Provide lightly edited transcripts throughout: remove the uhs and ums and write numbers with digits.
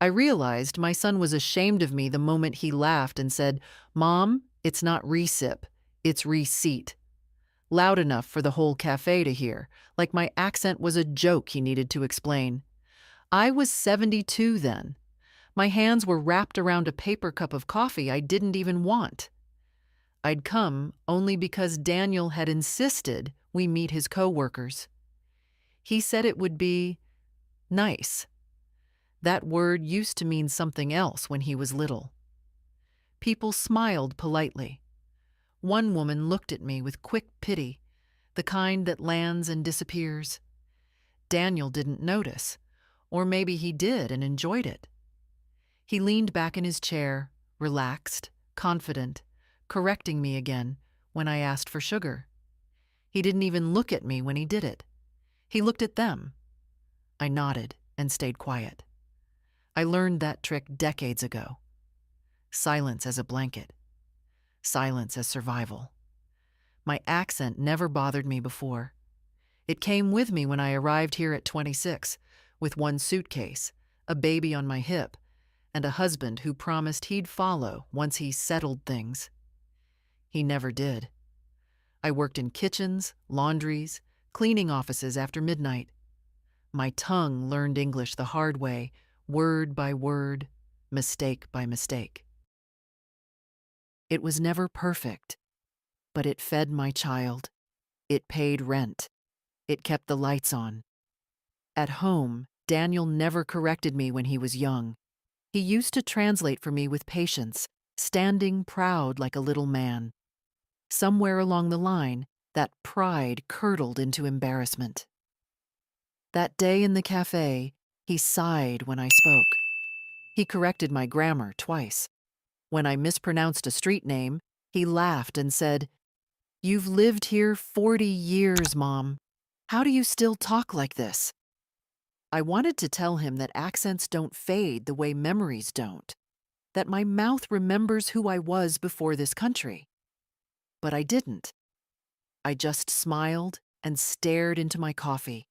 I realized my son was ashamed of me the moment he laughed and said, "Mom, it's not recip, it's reseat." Loud enough for the whole cafe to hear, like my accent was a joke he needed to explain. I was 72 then. My hands were wrapped around a paper cup of coffee I didn't even want. I'd come only because Daniel had insisted we meet his coworkers. He said it would be nice. That word used to mean something else when he was little. People smiled politely. One woman looked at me with quick pity, the kind that lands and disappears. Daniel didn't notice, or maybe he did and enjoyed it. He leaned back in his chair, relaxed, confident, correcting me again when I asked for sugar. He didn't even look at me when he did it. He looked at them. I nodded and stayed quiet. I learned that trick decades ago. Silence as a blanket. Silence as survival. My accent never bothered me before. It came with me when I arrived here at 26, with one suitcase, a baby on my hip, and a husband who promised he'd follow once he settled things. He never did. I worked in kitchens, laundries, cleaning offices after midnight. My tongue learned English the hard way, word by word, mistake by mistake. It was never perfect, but it fed my child. It paid rent. It kept the lights on. At home, Daniel never corrected me when he was young. He used to translate for me with patience, standing proud like a little man. Somewhere along the line, that pride curdled into embarrassment. That day in the cafe, he sighed when I spoke. He corrected my grammar twice. When I mispronounced a street name, he laughed and said, "You've lived here 40 years, Mom. How do you still talk like this?" I wanted to tell him that accents don't fade the way memories don't, that my mouth remembers who I was before this country. But I didn't. I just smiled and stared into my coffee.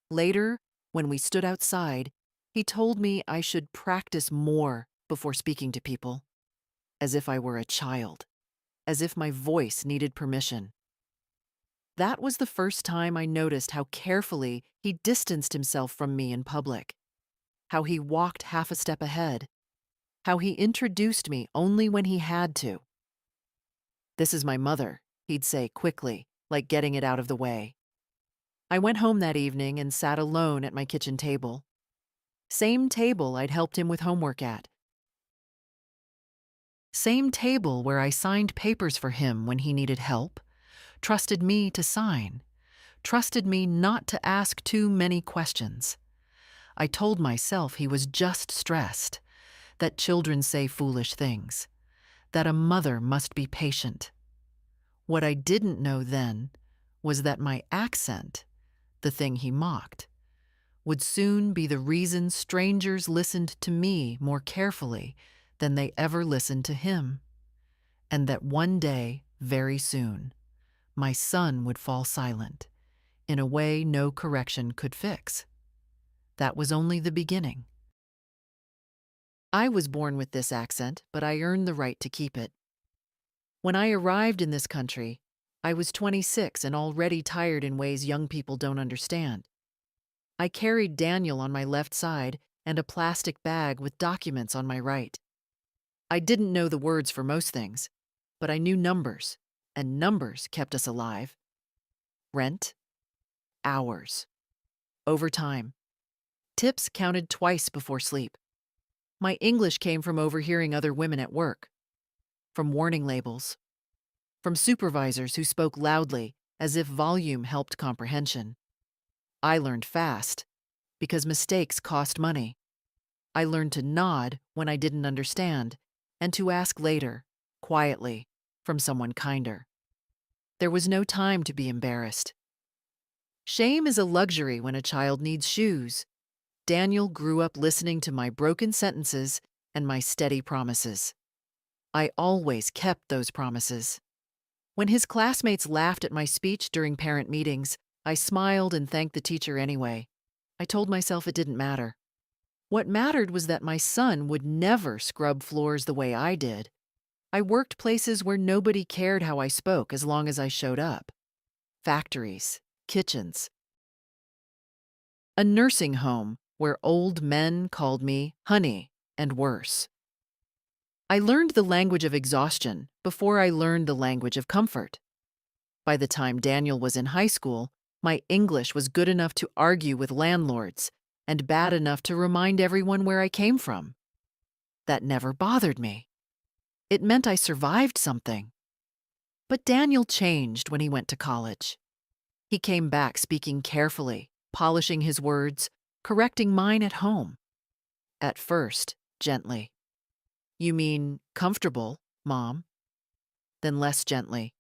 Later, when we stood outside, he told me I should practice more before speaking to people, as if I were a child, as if my voice needed permission. That was the first time I noticed how carefully he distanced himself from me in public, how he walked half a step ahead, how he introduced me only when he had to. "This is my mother," he'd say quickly, like getting it out of the way. I went home that evening and sat alone at my kitchen table. Same table I'd helped him with homework at. Same table where I signed papers for him when he needed help, trusted me to sign, trusted me not to ask too many questions. I told myself he was just stressed, that children say foolish things, that a mother must be patient. What I didn't know then was that my accent, the thing he mocked, would soon be the reason strangers listened to me more carefully than they ever listened to him, and that one day, very soon, my son would fall silent in a way no correction could fix. That was only the beginning. I was born with this accent, but I earned the right to keep it. When I arrived in this country, I was 26 and already tired in ways young people don't understand. I carried Daniel on my left side and a plastic bag with documents on my right. I didn't know the words for most things, but I knew numbers, and numbers kept us alive. Rent, hours, overtime. Tips counted twice before sleep. My English came from overhearing other women at work, from warning labels, from supervisors who spoke loudly as if volume helped comprehension. I learned fast, because mistakes cost money. I learned to nod when I didn't understand, and to ask later, quietly, from someone kinder. There was no time to be embarrassed. Shame is a luxury when a child needs shoes. Daniel grew up listening to my broken sentences and my steady promises. I always kept those promises. When his classmates laughed at my speech during parent meetings, I smiled and thanked the teacher anyway. I told myself it didn't matter. What mattered was that my son would never scrub floors the way I did. I worked places where nobody cared how I spoke as long as I showed up. Factories, kitchens, a nursing home where old men called me honey and worse. I learned the language of exhaustion before I learned the language of comfort. By the time Daniel was in high school, my English was good enough to argue with landlords and bad enough to remind everyone where I came from. That never bothered me. It meant I survived something. But Daniel changed when he went to college. He came back speaking carefully, polishing his words, correcting mine at home. At first, gently. "You mean comfortable, Mom?" Then less gently.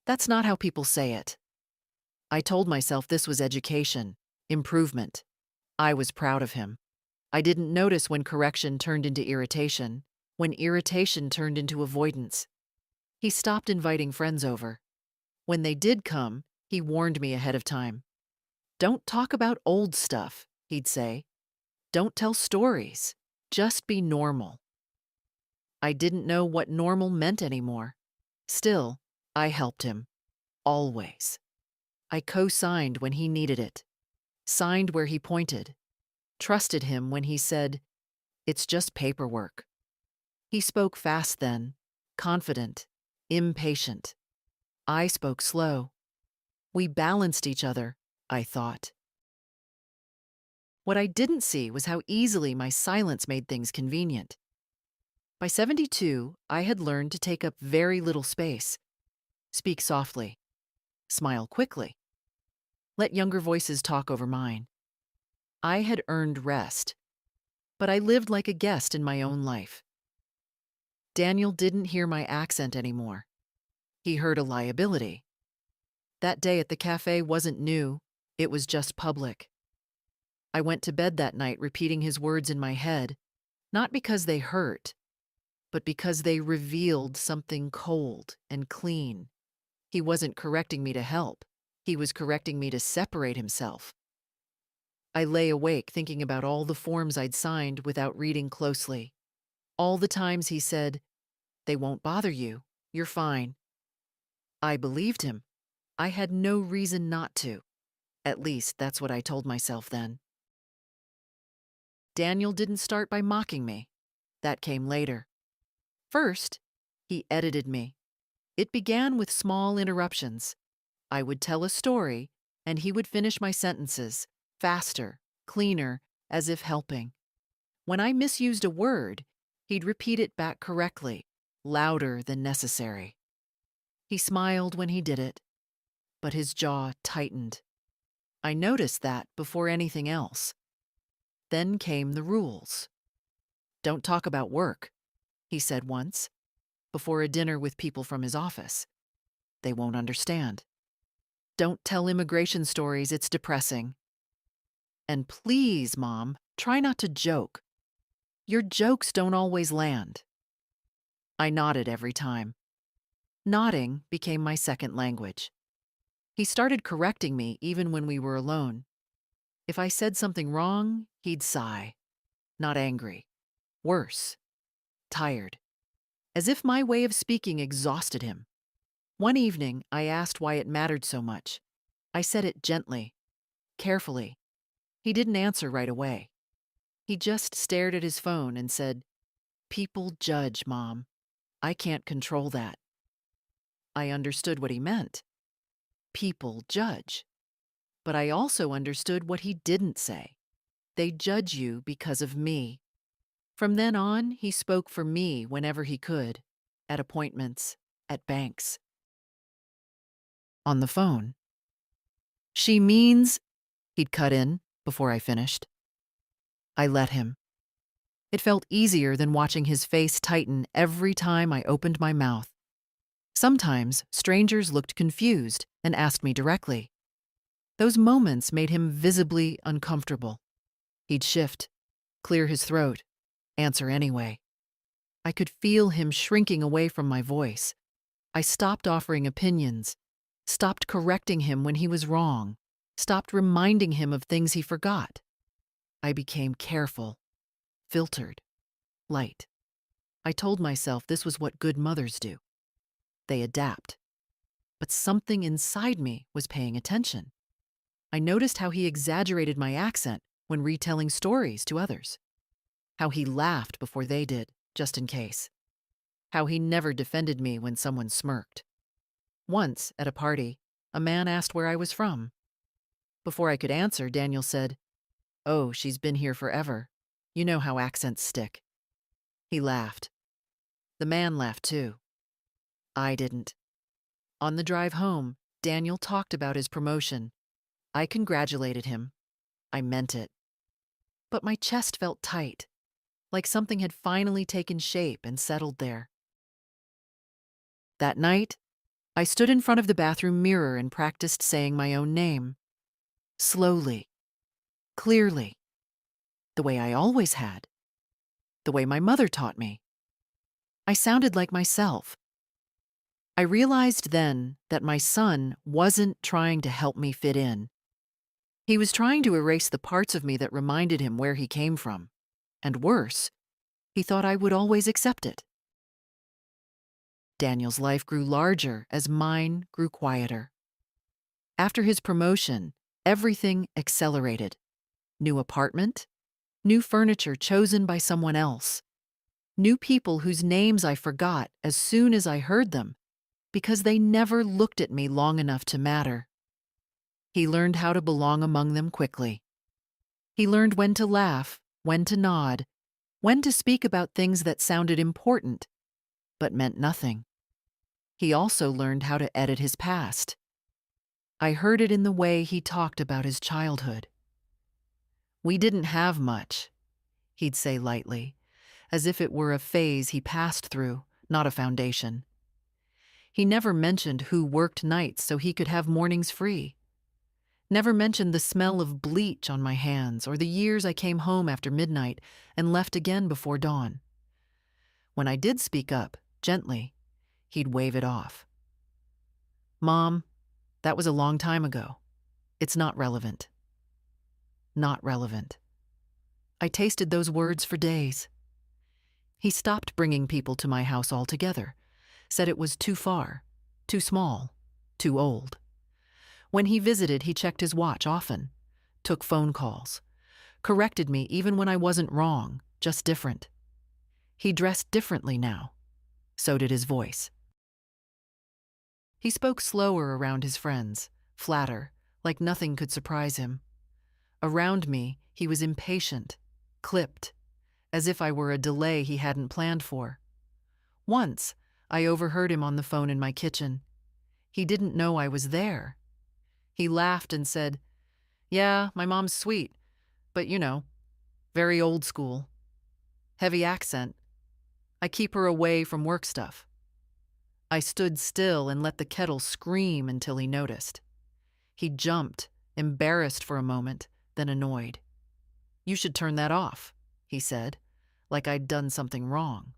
"That's not how people say it." I told myself this was education, improvement. I was proud of him. I didn't notice when correction turned into irritation, when irritation turned into avoidance. He stopped inviting friends over. When they did come, he warned me ahead of time. "Don't talk about old stuff," he'd say. "Don't tell stories. Just be normal." I didn't know what normal meant anymore. Still, I helped him. Always. I co-signed when he needed it. Signed where he pointed. Trusted him when he said, "It's just paperwork." He spoke fast then, confident, impatient. I spoke slow. We balanced each other, I thought. What I didn't see was how easily my silence made things convenient. By 72, I had learned to take up very little space, speak softly, smile quickly, let younger voices talk over mine. I had earned rest, but I lived like a guest in my own life. Daniel didn't hear my accent anymore. He heard a liability. That day at the cafe wasn't new, it was just public. I went to bed that night repeating his words in my head, not because they hurt, but because they revealed something cold and clean. He wasn't correcting me to help. He was correcting me to separate himself. I lay awake thinking about all the forms I'd signed without reading closely. All the times he said, "They won't bother you. You're fine." I believed him. I had no reason not to. At least that's what I told myself then. Daniel didn't start by mocking me. That came later. First, he edited me. It began with small interruptions. I would tell a story, and he would finish my sentences, faster, cleaner, as if helping. When I misused a word, he'd repeat it back correctly, louder than necessary. He smiled when he did it, but his jaw tightened. I noticed that before anything else. Then came the rules. "Don't talk about work," he said once, before a dinner with people from his office. "They won't understand." "Don't tell immigration stories, it's depressing." "And please, Mom, try not to joke. Your jokes don't always land." I nodded every time. Nodding became my second language. He started correcting me even when we were alone. If I said something wrong, he'd sigh. Not angry. Worse. Tired. As if my way of speaking exhausted him. One evening, I asked why it mattered so much. I said it gently, carefully. He didn't answer right away. He just stared at his phone and said, "People judge, Mom. I can't control that." I understood what he meant. People judge. But I also understood what he didn't say. They judge you because of me. From then on, he spoke for me whenever he could, at appointments, at banks. On the phone. "She means," he'd cut in before I finished. I let him. It felt easier than watching his face tighten every time I opened my mouth. Sometimes strangers looked confused and asked me directly. Those moments made him visibly uncomfortable. He'd shift, clear his throat, answer anyway. I could feel him shrinking away from my voice. I stopped offering opinions, stopped correcting him when he was wrong, stopped reminding him of things he forgot. I became careful, filtered, light. I told myself this was what good mothers do. They adapt. But something inside me was paying attention. I noticed how he exaggerated my accent when retelling stories to others, how he laughed before they did, just in case, how he never defended me when someone smirked. Once, at a party, a man asked where I was from. Before I could answer, Daniel said, "Oh, she's been here forever. You know how accents stick." He laughed. The man laughed too. I didn't. On the drive home, Daniel talked about his promotion. I congratulated him. I meant it. But my chest felt tight, like something had finally taken shape and settled there. That night, I stood in front of the bathroom mirror and practiced saying my own name. Slowly, clearly, the way I always had, the way my mother taught me. I sounded like myself. I realized then that my son wasn't trying to help me fit in. He was trying to erase the parts of me that reminded him where he came from. And worse, he thought I would always accept it. Daniel's life grew larger as mine grew quieter. After his promotion, everything accelerated. New apartment, new furniture chosen by someone else, new people whose names I forgot as soon as I heard them because they never looked at me long enough to matter. He learned how to belong among them quickly. He learned when to laugh, when to nod, when to speak about things that sounded important but meant nothing. He also learned how to edit his past. I heard it in the way he talked about his childhood. "We didn't have much," he'd say lightly, as if it were a phase he passed through, not a foundation. He never mentioned who worked nights so he could have mornings free. Never mentioned the smell of bleach on my hands or the years I came home after midnight and left again before dawn. When I did speak up, gently, he'd wave it off. "Mom, that was a long time ago. It's not relevant." Not relevant. I tasted those words for days. He stopped bringing people to my house altogether, said it was too far, too small, too old. When he visited, he checked his watch often, took phone calls, corrected me even when I wasn't wrong, just different. He dressed differently now. So did his voice. He spoke slower around his friends, flatter, like nothing could surprise him. Around me, he was impatient, clipped, as if I were a delay he hadn't planned for. Once, I overheard him on the phone in my kitchen. He didn't know I was there. He laughed and said, "Yeah, my mom's sweet, but very old school. Heavy accent. I keep her away from work stuff." I stood still and let the kettle scream until he noticed. He jumped, embarrassed for a moment, then annoyed. "You should turn that off," he said, like I'd done something wrong.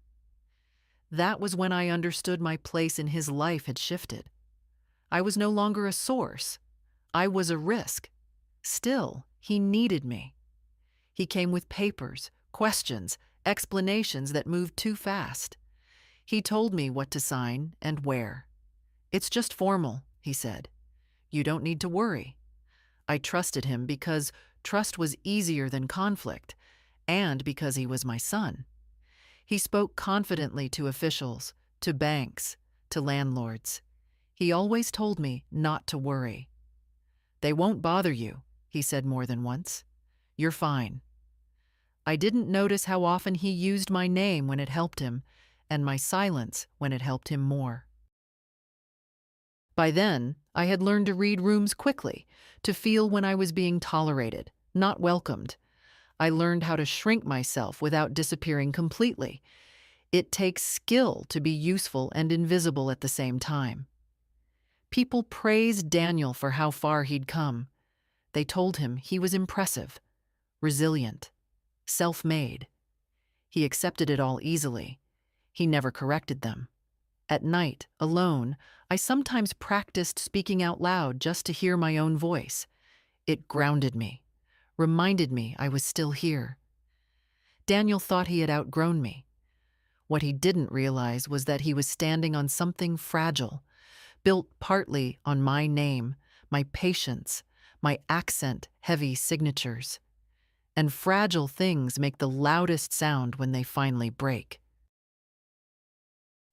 That was when I understood my place in his life had shifted. I was no longer a source. I was a risk. Still, he needed me. He came with papers, questions, explanations that moved too fast. He told me what to sign and where. "It's just formal," he said. "You don't need to worry." I trusted him because trust was easier than conflict, and because he was my son. He spoke confidently to officials, to banks, to landlords. He always told me not to worry. "They won't bother you," he said more than once. "You're fine." I didn't notice how often he used my name when it helped him, and my silence when it helped him more. By then, I had learned to read rooms quickly, to feel when I was being tolerated, not welcomed. I learned how to shrink myself without disappearing completely. It takes skill to be useful and invisible at the same time. People praised Daniel for how far he'd come. They told him he was impressive, resilient, self-made. He accepted it all easily. He never corrected them. At night, alone, I sometimes practiced speaking out loud just to hear my own voice. It grounded me, reminded me I was still here. Daniel thought he had outgrown me. What he didn't realize was that he was standing on something fragile, built partly on my name, my patience, my accent-heavy signatures. And fragile things make the loudest sound when they finally break.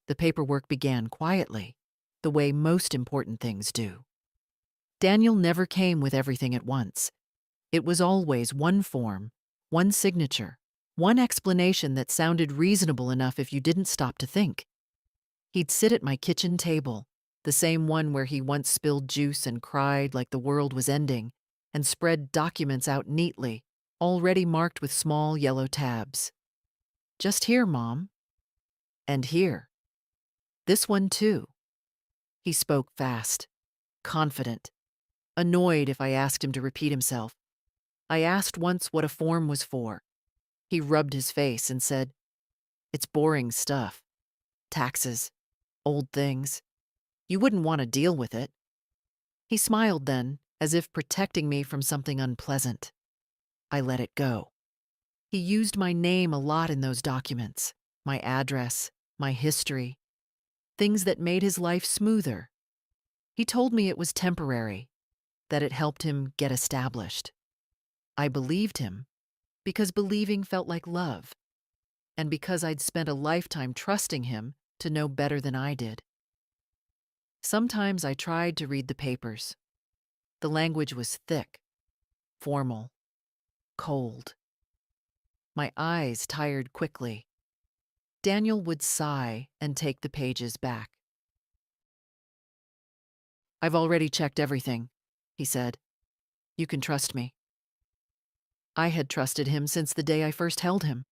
The paperwork began quietly, the way most important things do. Daniel never came with everything at once. It was always one form, one signature, one explanation that sounded reasonable enough if you didn't stop to think. He'd sit at my kitchen table, the same one where he once spilled juice and cried like the world was ending, and spread documents out neatly, already marked with small yellow tabs. Just here, Mom. And here. This one, too. He spoke fast, confident, annoyed if I asked him to repeat himself. I asked once what a form was for. He rubbed his face and said, "It's boring stuff. Taxes, old things. You wouldn't want to deal with it." He smiled then, as if protecting me from something unpleasant. I let it go. He used my name a lot in those documents, my address, my history, things that made his life smoother. He told me it was temporary, that it helped him get established. I believed him, because believing felt like love, and because I'd spent a lifetime trusting him to know better than I did. Sometimes I tried to read the papers. The language was thick, formal, cold. My eyes tired quickly. Daniel would sigh and take the pages back. "I've already checked everything," he said. "You can trust me." I had trusted him since the day I first held him.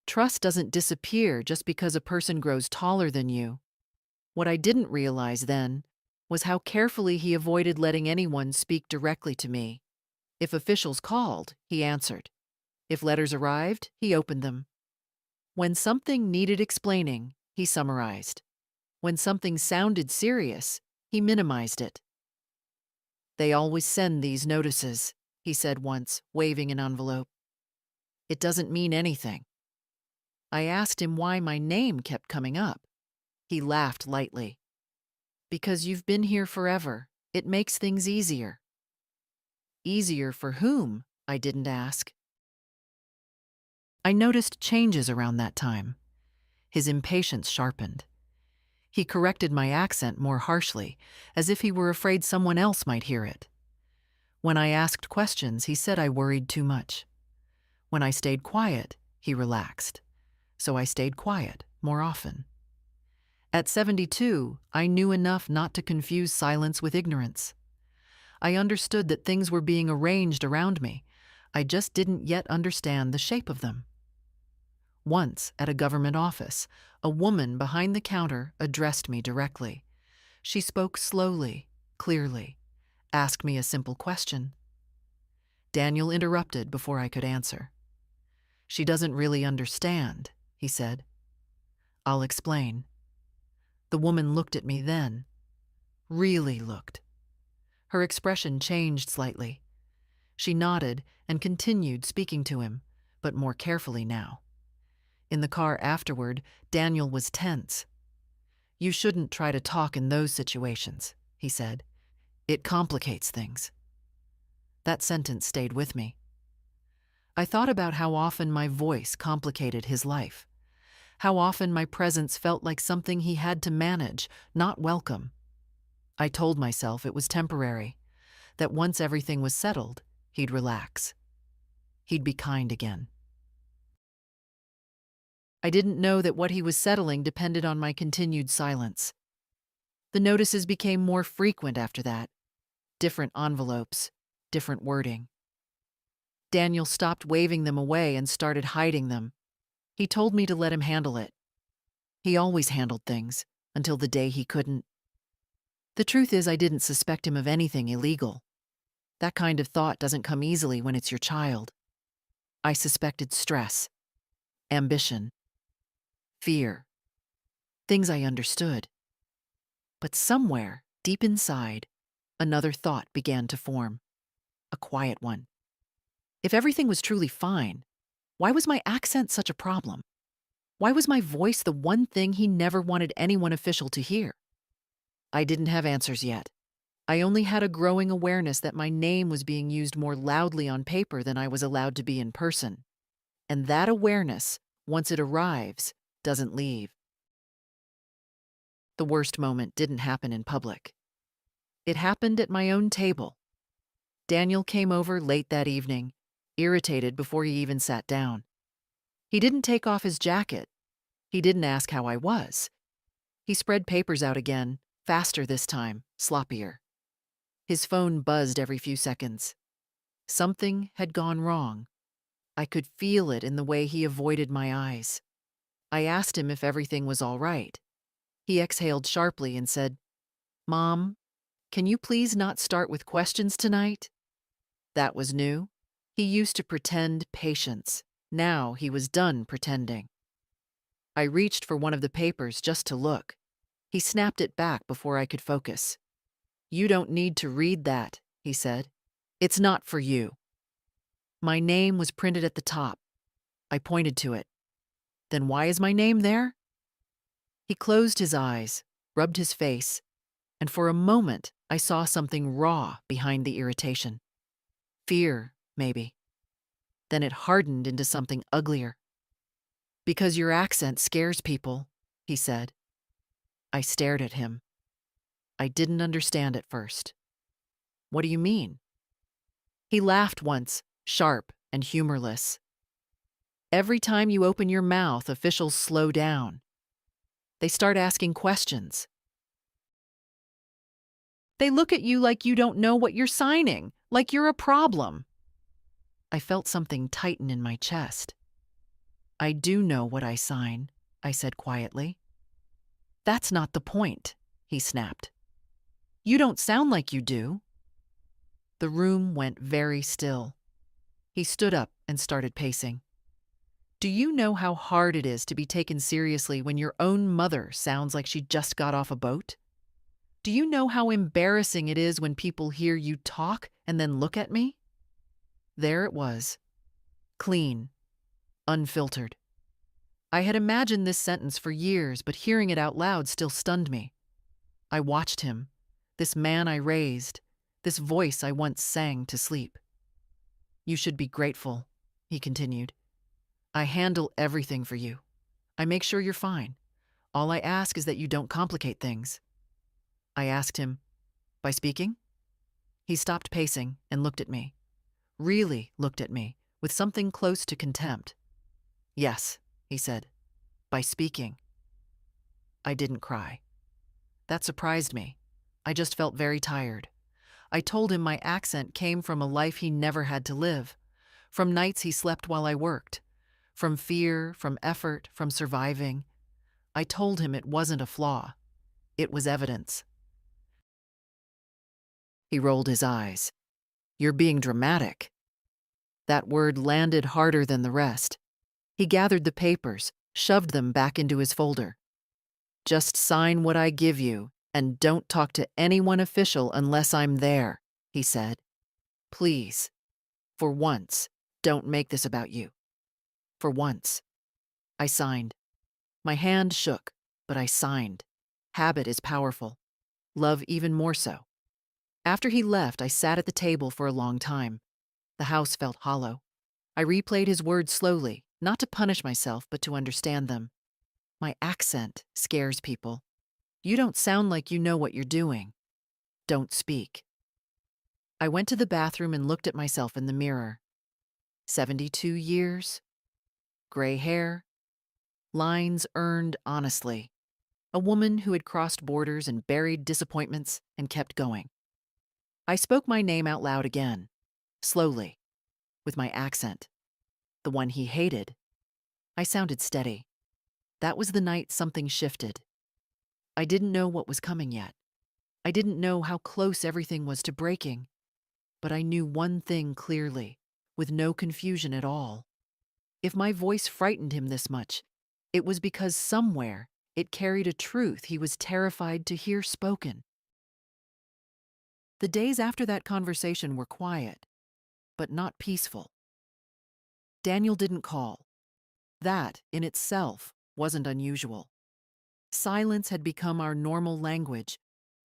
Trust doesn't disappear just because a person grows taller than you. What I didn't realize then was how carefully he avoided letting anyone speak directly to me. If officials called, he answered. If letters arrived, he opened them. When something needed explaining, he summarized. When something sounded serious, he minimized it. "They always send these notices," he said once, waving an envelope. "It doesn't mean anything." I asked him why my name kept coming up. He laughed lightly. "Because you've been here forever. It makes things easier." Easier for whom? I didn't ask. I noticed changes around that time. His impatience sharpened. He corrected my accent more harshly, as if he were afraid someone else might hear it. When I asked questions, he said I worried too much. When I stayed quiet, he relaxed. So I stayed quiet more often. At 72, I knew enough not to confuse silence with ignorance. I understood that things were being arranged around me. I just didn't yet understand the shape of them. Once, at a government office, a woman behind the counter addressed me directly. She spoke slowly, clearly, asked me a simple question. Daniel interrupted before I could answer. "She doesn't really understand," he said. "I'll explain." The woman looked at me then. Really looked. Her expression changed slightly. She nodded and continued speaking to him, but more carefully now. In the car afterward, Daniel was tense. "You shouldn't try to talk in those situations," he said. "It complicates things." That sentence stayed with me. I thought about how often my voice complicated his life. How often my presence felt like something he had to manage, not welcome. I told myself it was temporary, that once everything was settled, he'd relax. He'd be kind again. I didn't know that what he was settling depended on my continued silence. The notices became more frequent after that. Different envelopes, different wording. Daniel stopped waving them away and started hiding them. He told me to let him handle it. He always handled things, until the day he couldn't. The truth is, I didn't suspect him of anything illegal. That kind of thought doesn't come easily when it's your child. I suspected stress, ambition, fear, things I understood. But somewhere, deep inside, another thought began to form, a quiet one. If everything was truly fine, why was my accent such a problem? Why was my voice the one thing he never wanted anyone official to hear? I didn't have answers yet. I only had a growing awareness that my name was being used more loudly on paper than I was allowed to be in person. And that awareness, once it arrives, doesn't leave. The worst moment didn't happen in public. It happened at my own table. Daniel came over late that evening, irritated before he even sat down. He didn't take off his jacket. He didn't ask how I was. He spread papers out again, faster this time, sloppier. His phone buzzed every few seconds. Something had gone wrong. I could feel it in the way he avoided my eyes. I asked him if everything was all right. He exhaled sharply and said, "Mom, can you please not start with questions tonight?" That was new. He used to pretend patience. Now he was done pretending. I reached for one of the papers just to look. He snapped it back before I could focus. "You don't need to read that," he said. "It's not for you." My name was printed at the top. I pointed to it. "Then why is my name there?" He closed his eyes, rubbed his face, and for a moment I saw something raw behind the irritation. Fear, maybe. Then it hardened into something uglier. "Because your accent scares people," he said. I stared at him. I didn't understand at first. "What do you mean?" He laughed once, sharp and humorless. "Every time you open your mouth, officials slow down. They start asking questions. They look at you like you don't know what you're signing, like you're a problem." I felt something tighten in my chest. "I do know what I sign," I said quietly. "That's not the point," he snapped. "You don't sound like you do." The room went very still. He stood up and started pacing. "Do you know how hard it is to be taken seriously when your own mother sounds like she just got off a boat? Do you know how embarrassing it is when people hear you talk and then look at me?" There it was. Clean. Unfiltered. I had imagined this sentence for years, but hearing it out loud still stunned me. I watched him, this man I raised, this voice I once sang to sleep. "You should be grateful," he continued. "I handle everything for you. I make sure you're fine. All I ask is that you don't complicate things." I asked him, "By speaking?" He stopped pacing and looked at me. Really looked at me, with something close to contempt. "Yes," he said, "by speaking." I didn't cry. That surprised me. I just felt very tired. I told him my accent came from a life he never had to live, from nights he slept while I worked, from fear, from effort, from surviving. I told him it wasn't a flaw. It was evidence. He rolled his eyes. "You're being dramatic." That word landed harder than the rest. He gathered the papers, shoved them back into his folder. "Just sign what I give you, and don't talk to anyone official unless I'm there," he said. "Please, for once, don't make this about you. For once." I signed. My hand shook, but I signed. Habit is powerful. Love even more so. After he left, I sat at the table for a long time. The house felt hollow. I replayed his words slowly, not to punish myself, but to understand them. "My accent scares people. You don't sound like you know what you're doing. Don't speak." I went to the bathroom and looked at myself in the mirror. 72 years, gray hair, lines earned honestly. A woman who had crossed borders and buried disappointments and kept going. I spoke my name out loud again, slowly, with my accent. The one he hated. I sounded steady. That was the night something shifted. I didn't know what was coming yet. I didn't know how close everything was to breaking. But I knew one thing clearly, with no confusion at all. If my voice frightened him this much, it was because somewhere it carried a truth he was terrified to hear spoken. The days after that conversation were quiet, but not peaceful. Daniel didn't call. That, in itself, wasn't unusual. Silence had become our normal language,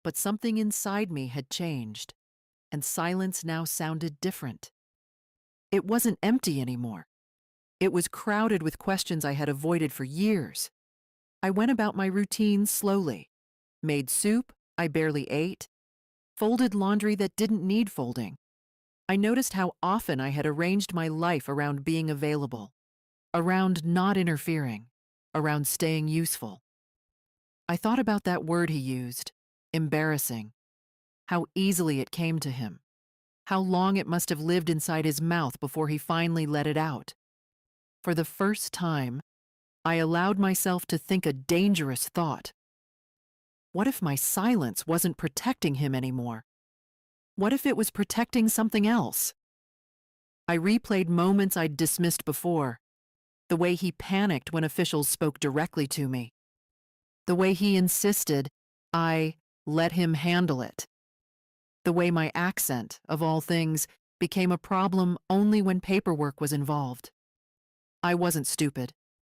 but something inside me had changed, and silence now sounded different. It wasn't empty anymore. It was crowded with questions I had avoided for years. I went about my routine slowly. Made soup I barely ate. Folded laundry that didn't need folding. I noticed how often I had arranged my life around being available, around not interfering, around staying useful. I thought about that word he used, embarrassing, how easily it came to him, how long it must have lived inside his mouth before he finally let it out. For the first time, I allowed myself to think a dangerous thought. What if my silence wasn't protecting him anymore? What if it was protecting something else? I replayed moments I'd dismissed before. The way he panicked when officials spoke directly to me. The way he insisted I let him handle it. The way my accent, of all things, became a problem only when paperwork was involved. I wasn't stupid.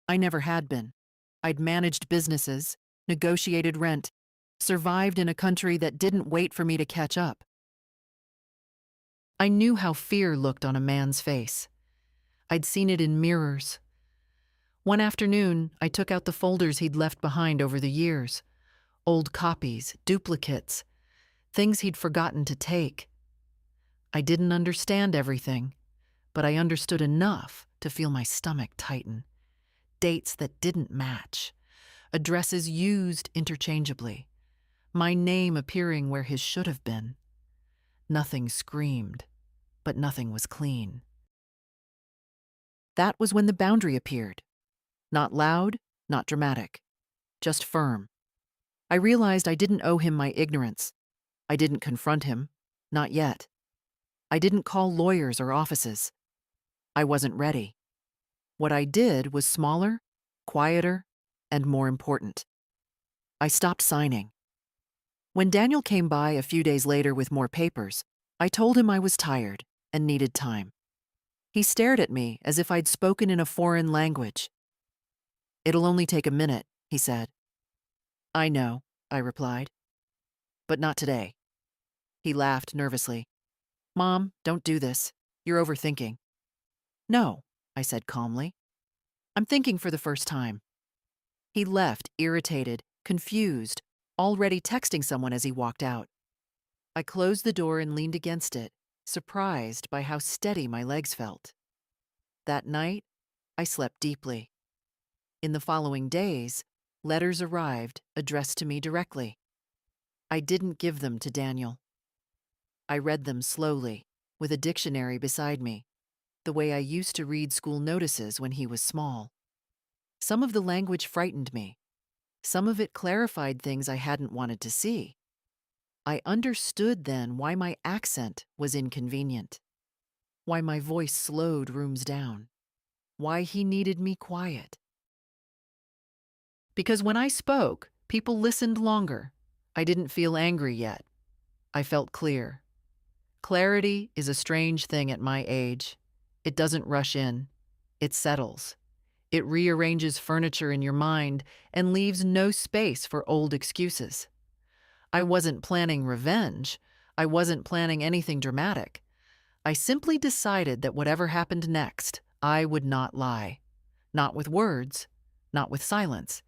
I never had been. I'd managed businesses, negotiated rent, survived in a country that didn't wait for me to catch up. I knew how fear looked on a man's face. I'd seen it in mirrors. One afternoon, I took out the folders he'd left behind over the years. Old copies, duplicates, things he'd forgotten to take. I didn't understand everything, but I understood enough to feel my stomach tighten. Dates that didn't match, addresses used interchangeably, my name appearing where his should have been. Nothing screamed, but nothing was clean. That was when the boundary appeared. Not loud, not dramatic, just firm. I realized I didn't owe him my ignorance. I didn't confront him, not yet. I didn't call lawyers or offices. I wasn't ready. What I did was smaller, quieter, and more important. I stopped signing. When Daniel came by a few days later with more papers, I told him I was tired and needed time. He stared at me as if I'd spoken in a foreign language. "It'll only take a minute," he said. "I know," I replied. "But not today." He laughed nervously. "Mom, don't do this. You're overthinking." "No," I said calmly. "I'm thinking for the first time." He left, irritated, confused, already texting someone as he walked out. I closed the door and leaned against it, surprised by how steady my legs felt. That night, I slept deeply. In the following days, letters arrived addressed to me directly. I didn't give them to Daniel. I read them slowly, with a dictionary beside me, the way I used to read school notices when he was small. Some of the language frightened me. Some of it clarified things I hadn't wanted to see. I understood then why my accent was inconvenient, why my voice slowed rooms down, why he needed me quiet. Because when I spoke, people listened longer. I didn't feel angry yet. I felt clear. Clarity is a strange thing at my age. It doesn't rush in. It settles. It rearranges furniture in your mind and leaves no space for old excuses. I wasn't planning revenge. I wasn't planning anything dramatic. I simply decided that whatever happened next, I would not lie. Not with words, not with silence.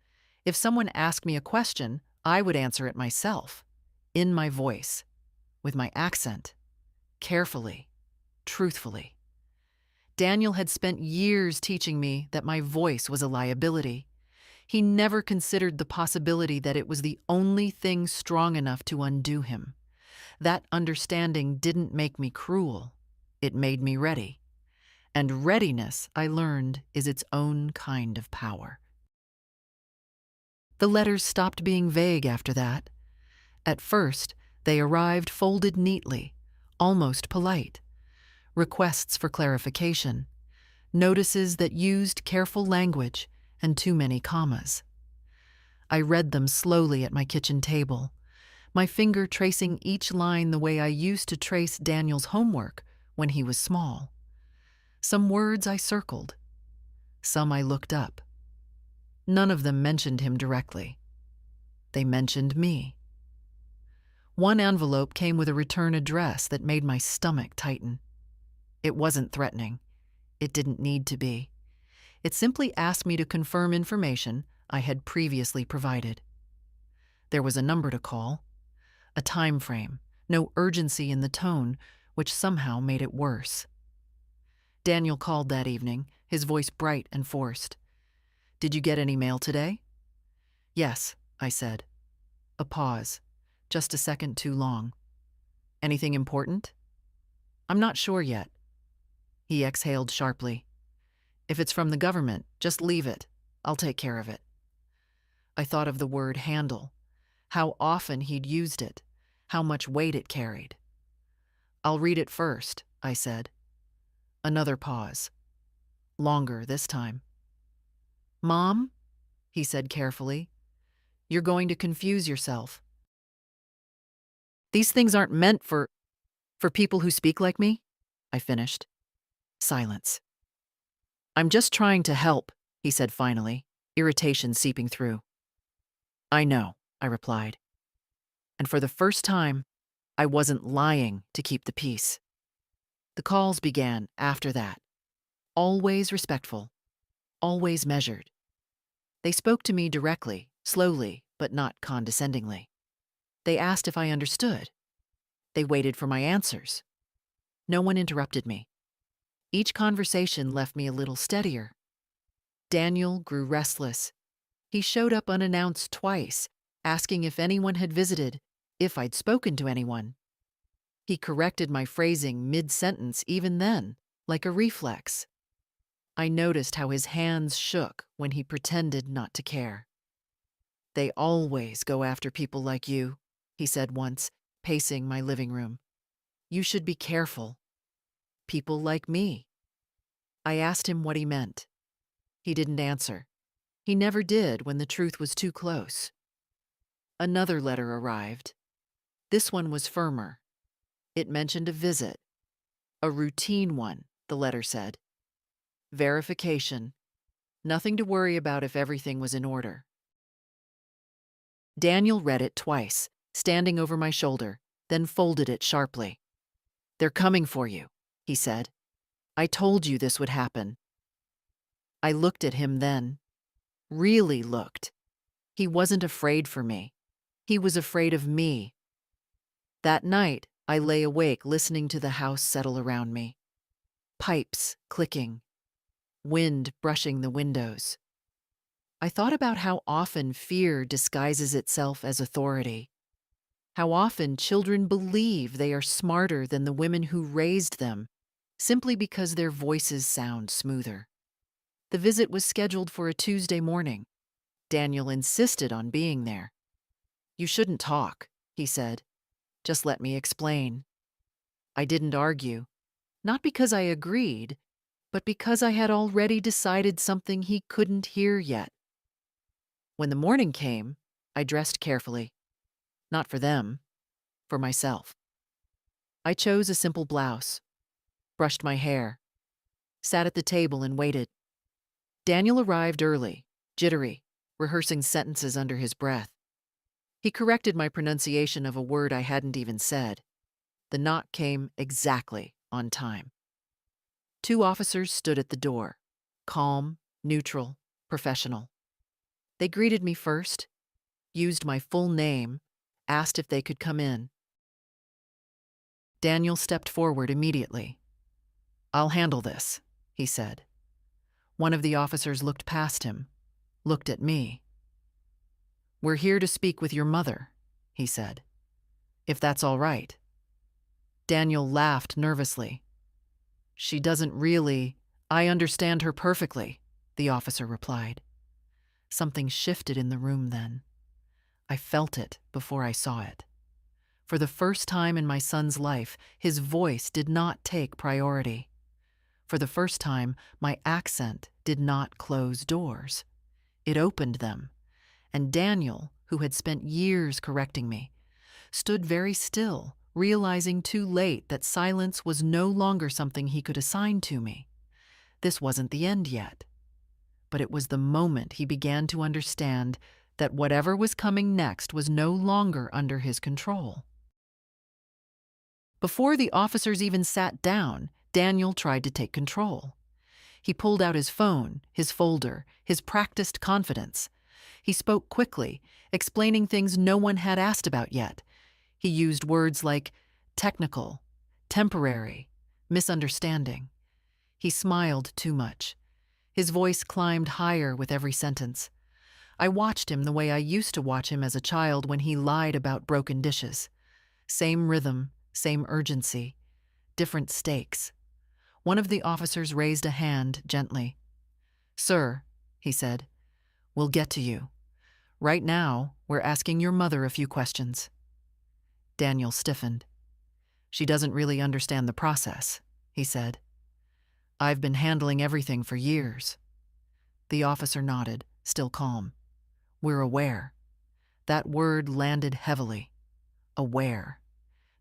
If someone asked me a question, I would answer it myself, in my voice, with my accent, carefully, truthfully. Daniel had spent years teaching me that my voice was a liability. He never considered the possibility that it was the only thing strong enough to undo him. That understanding didn't make me cruel. It made me ready. And readiness, I learned, is its own kind of power. The letters stopped being vague after that. At first, they arrived folded neatly, almost polite. Requests for clarification, notices that used careful language and too many commas. I read them slowly at my kitchen table, my finger tracing each line the way I used to trace Daniel's homework when he was small. Some words I circled. Some I looked up. None of them mentioned him directly. They mentioned me. One envelope came with a return address that made my stomach tighten. It wasn't threatening. It didn't need to be. It simply asked me to confirm information I had previously provided. There was a number to call, a time frame, no urgency in the tone, which somehow made it worse. Daniel called that evening, his voice bright and forced. "Did you get any mail today?" "Yes," I said. A pause, just a second too long. "Anything important?" "I'm not sure yet." He exhaled sharply. "If it's from the government, just leave it. I'll take care of it." I thought of the word handle, how often he'd used it, how much weight it carried. "I'll read it first," I said. Another pause. Longer this time. "Mom," he said carefully, "you're going to confuse yourself. These things aren't meant for people who speak like me," I finished. Silence. "I'm just trying to help," he said finally, irritation seeping through. "I know," I replied. And for the first time, I wasn't lying to keep the peace. The calls began after that. Always respectful. Always measured. They spoke to me directly, slowly, but not condescendingly. They asked if I understood. They waited for my answers. No one interrupted me. Each conversation left me a little steadier. Daniel grew restless. He showed up unannounced twice, asking if anyone had visited, if I'd spoken to anyone. He corrected my phrasing mid-sentence even then, like a reflex. I noticed how his hands shook when he pretended not to care. "They always go after people like you," he said once, pacing my living room. "You should be careful. People like me." I asked him what he meant. He didn't answer. He never did when the truth was too close. Another letter arrived. This one was firmer. It mentioned a visit. A routine one, the letter said. Verification. Nothing to worry about if everything was in order. Daniel read it twice, standing over my shoulder, then folded it sharply. "They're coming for you," he said. "I told you this would happen." I looked at him then. Really looked. He wasn't afraid for me. He was afraid of me. That night, I lay awake listening to the house settle around me. Pipes clicking. Wind brushing the windows. I thought about how often fear disguises itself as authority. How often children believe they are smarter than the women who raised them, simply because their voices sound smoother. The visit was scheduled for a Tuesday morning. Daniel insisted on being there. "You shouldn't talk," he said. "Just let me explain." I didn't argue, not because I agreed, but because I had already decided something he couldn't hear yet. When the morning came, I dressed carefully. Not for them, for myself. I chose a simple blouse, brushed my hair, sat at the table and waited. Daniel arrived early, jittery, rehearsing sentences under his breath. He corrected my pronunciation of a word I hadn't even said. The knock came exactly on time. 2 officers stood at the door, calm, neutral, professional. They greeted me first, used my full name, asked if they could come in. Daniel stepped forward immediately. "I'll handle this," he said. One of the officers looked past him, looked at me. "We're here to speak with your mother," he said. "If that's all right." Daniel laughed nervously. "She doesn't really. I understand her perfectly," the officer replied. Something shifted in the room then. I felt it before I saw it. For the first time in my son's life, his voice did not take priority. For the first time, my accent did not close doors. It opened them. And Daniel, who had spent years correcting me, stood very still, realizing too late that silence was no longer something he could assign to me. This wasn't the end yet, but it was the moment he began to understand that whatever was coming next was no longer under his control. Before the officers even sat down, Daniel tried to take control. He pulled out his phone, his folder, his practiced confidence. He spoke quickly, explaining things no one had asked about yet. He used words like technical, temporary, misunderstanding. He smiled too much. His voice climbed higher with every sentence. I watched him the way I used to watch him as a child when he lied about broken dishes. Same rhythm, same urgency, different stakes. One of the officers raised a hand gently. "Sir," he said, "we'll get to you. Right now, we're asking your mother a few questions." Daniel stiffened. "She doesn't really understand the process," he said. "I've been handling everything for years." The officer nodded, still calm. "We're aware." That word landed heavily. Aware.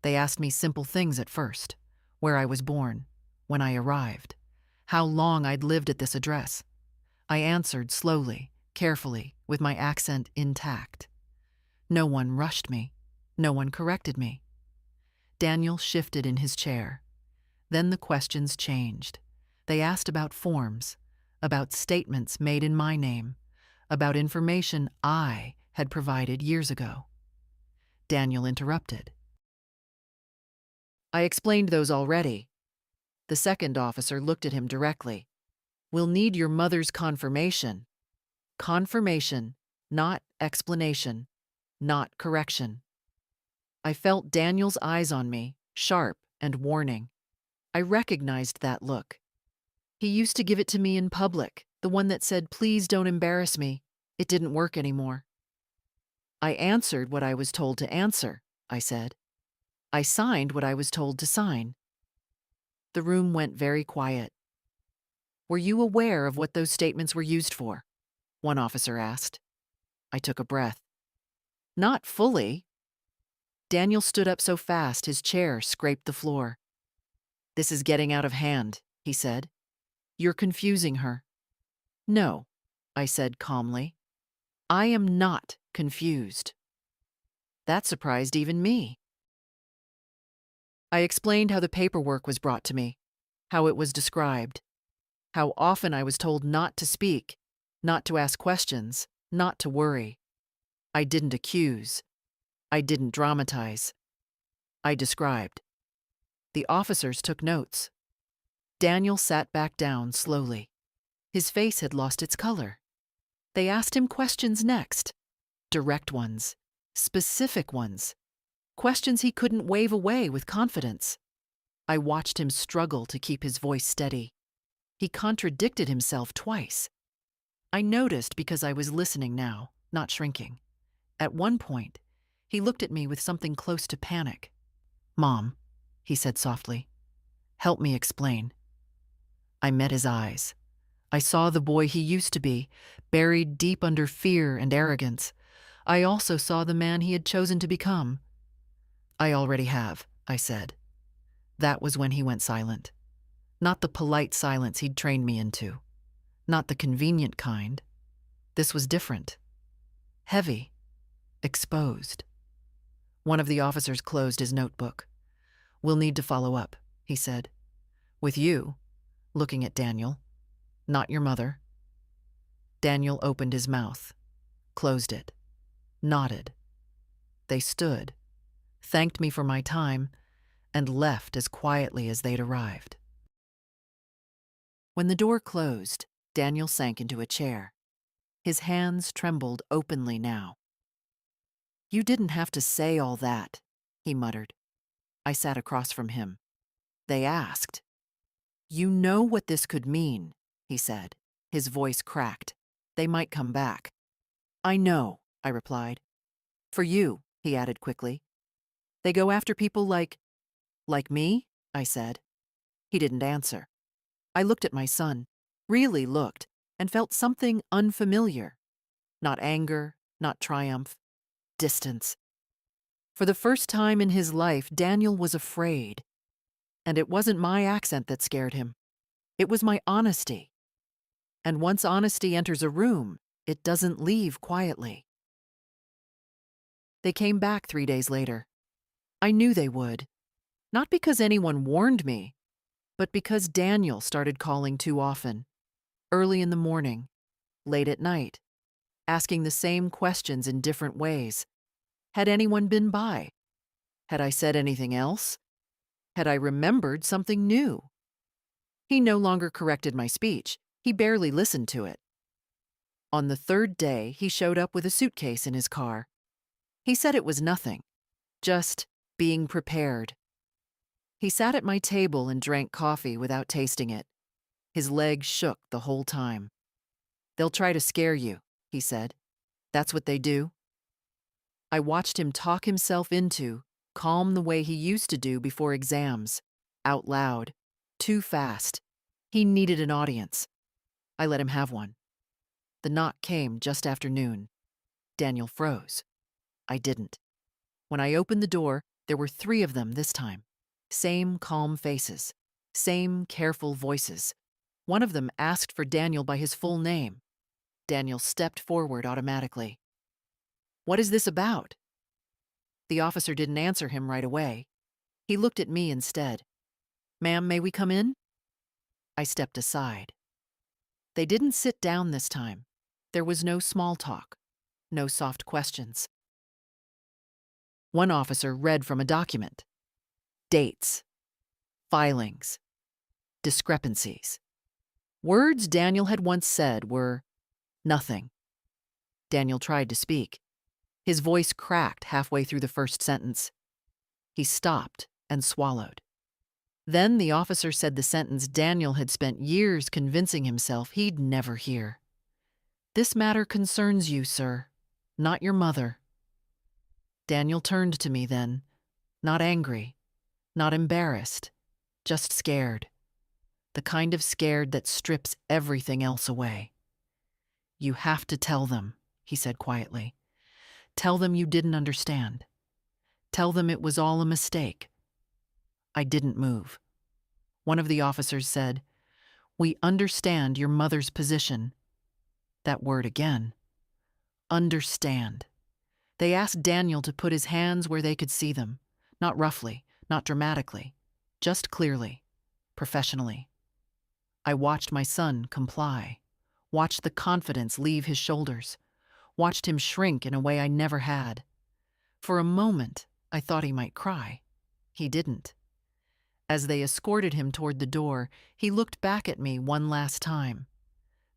They asked me simple things at first. Where I was born, when I arrived, how long I'd lived at this address. I answered slowly, carefully, with my accent intact. No one rushed me. No one corrected me. Daniel shifted in his chair. Then the questions changed. They asked about forms, about statements made in my name, about information I had provided years ago. Daniel interrupted. "I explained those already." The second officer looked at him directly. "We'll need your mother's confirmation." Confirmation, not explanation, not correction. I felt Daniel's eyes on me, sharp and warning. I recognized that look. He used to give it to me in public, the one that said, "Please don't embarrass me." It didn't work anymore. "I answered what I was told to answer," I said. "I signed what I was told to sign." The room went very quiet. "Were you aware of what those statements were used for?" one officer asked. I took a breath. "Not fully." Daniel stood up so fast his chair scraped the floor. "This is getting out of hand," he said. "You're confusing her." "No," I said calmly. "I am not confused." That surprised even me. I explained how the paperwork was brought to me, how it was described, how often I was told not to speak, not to ask questions, not to worry. I didn't accuse. I didn't dramatize. I described. The officers took notes. Daniel sat back down slowly. His face had lost its color. They asked him questions next. Direct ones. Specific ones. Questions he couldn't wave away with confidence. I watched him struggle to keep his voice steady. He contradicted himself twice. I noticed because I was listening now, not shrinking. At one point, he looked at me with something close to panic. "Mom," he said softly, "help me explain." I met his eyes. I saw the boy he used to be, buried deep under fear and arrogance. I also saw the man he had chosen to become. "I already have," I said. That was when he went silent. Not the polite silence he'd trained me into. Not the convenient kind. This was different. Heavy. Exposed. One of the officers closed his notebook. "We'll need to follow up," he said. "With you," looking at Daniel. "Not your mother." Daniel opened his mouth, closed it, nodded. They stood, thanked me for my time, and left as quietly as they'd arrived. When the door closed, Daniel sank into a chair. His hands trembled openly now. "You didn't have to say all that," he muttered. I sat across from him. "They asked." "You know what this could mean," he said. His voice cracked. "They might come back." "I know," I replied. "For you," he added quickly. "They go after people like me?" I said. He didn't answer. I looked at my son, really looked, and felt something unfamiliar. Not anger, not triumph, distance. For the first time in his life, Daniel was afraid. And it wasn't my accent that scared him. It was my honesty. And once honesty enters a room, it doesn't leave quietly. They came back 3 days later. I knew they would. Not because anyone warned me, but because Daniel started calling too often. Early in the morning, late at night, asking the same questions in different ways. Had anyone been by? Had I said anything else? Had I remembered something new? He no longer corrected my speech. He barely listened to it. On the third day, he showed up with a suitcase in his car. He said it was nothing, just being prepared. He sat at my table and drank coffee without tasting it. His legs shook the whole time. "They'll try to scare you," he said. "That's what they do." I watched him talk himself into calm the way he used to do before exams, out loud, too fast. He needed an audience. I let him have one. The knock came just after noon. Daniel froze. I didn't. When I opened the door, there were 3 of them this time. Same calm faces, same careful voices. One of them asked for Daniel by his full name. Daniel stepped forward automatically. "What is this about?" The officer didn't answer him right away. He looked at me instead. "Ma'am, may we come in?" I stepped aside. They didn't sit down this time. There was no small talk, no soft questions. One officer read from a document. Dates, filings, discrepancies. Words Daniel had once said were nothing. Daniel tried to speak. His voice cracked halfway through the first sentence. He stopped and swallowed. Then the officer said the sentence Daniel had spent years convincing himself he'd never hear. "This matter concerns you, sir, not your mother." Daniel turned to me then, not angry, not embarrassed, just scared. The kind of scared that strips everything else away. "You have to tell them," he said quietly. "Tell them you didn't understand. Tell them it was all a mistake." I didn't move. One of the officers said, "We understand your mother's position." That word again. Understand. They asked Daniel to put his hands where they could see them, not roughly, not dramatically, just clearly, professionally. I watched my son comply, watched the confidence leave his shoulders, watched him shrink in a way I never had. For a moment, I thought he might cry. He didn't. As they escorted him toward the door, he looked back at me one last time.